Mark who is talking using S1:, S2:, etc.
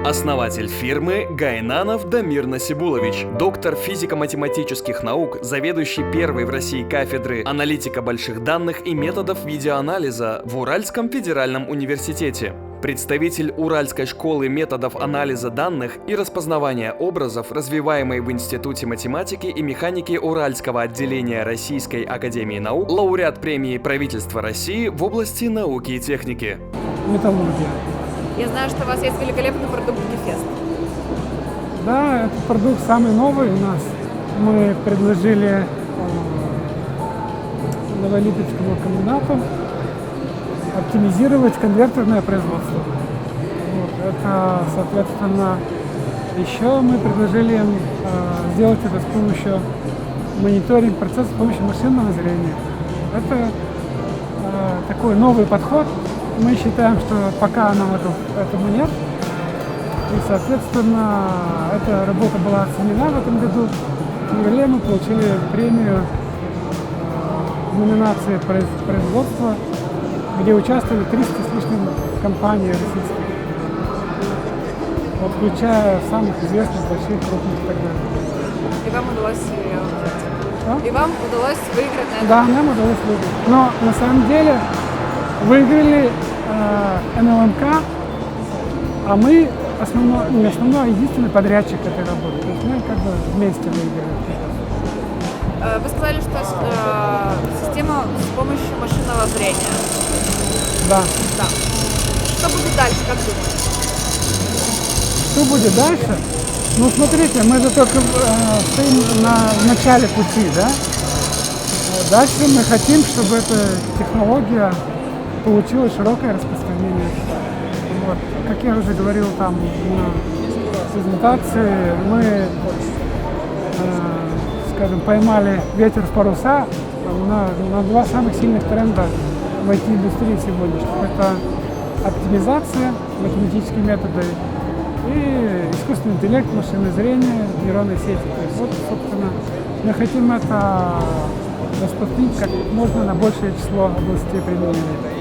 S1: Основатель фирмы Гайнанов Дамир Насибулович, доктор физико-математических наук, заведующий первой в России кафедры аналитика больших данных и методов видеоанализа в Уральском федеральном университете. Представитель Уральской школы методов анализа данных и распознавания образов, развиваемой в Институте математики и механики Уральского отделения Российской академии наук, лауреат премии правительства России в области науки и техники.
S2: Металлургия.
S3: Я знаю, что у вас есть великолепный продукт Гефест.
S2: Да, этот продукт самый новый у нас. Мы предложили Новолипецкому комбинату оптимизировать конвертерное производство. Вот, это, соответственно, еще мы предложили им сделать это с помощью мониторинга процесса с помощью машинного зрения. Это такой новый подход. Мы считаем, что пока нам этому нет. И, соответственно, эта работа была оценена в этом году. В феврале мы получили премию в номинации производства, где участвовали 300 с лишним компаний российских, вот, включая самых известных, больших, крупных и так далее.
S3: И вам удалось ее взять?
S2: Что?
S3: И вам удалось выиграть на этом?
S2: Да, нам удалось выиграть. Но на самом деле выиграли НЛМК, а мы не основной, а единственный подрядчик этой работы. То есть мы как бы вместе выиграли.
S3: Вы сказали, что система с помощью машинного зрения.
S2: Да.
S3: Да. Что будет дальше, как думаете?
S2: Что будет дальше? Ну, смотрите, мы же только стоим в начале пути, да? Дальше мы хотим, чтобы эта технология получила широкое распространение. Вот. Как я уже говорил там на презентации, мы, скажем, поймали ветер в паруса на два самых сильных тренда в IT-индустрии сегодняшних. Это оптимизация, математические методы и искусственный интеллект, машинное зрение, нейронные сети. То есть, вот, собственно, мы хотим это распространить как можно на большее число областей применения.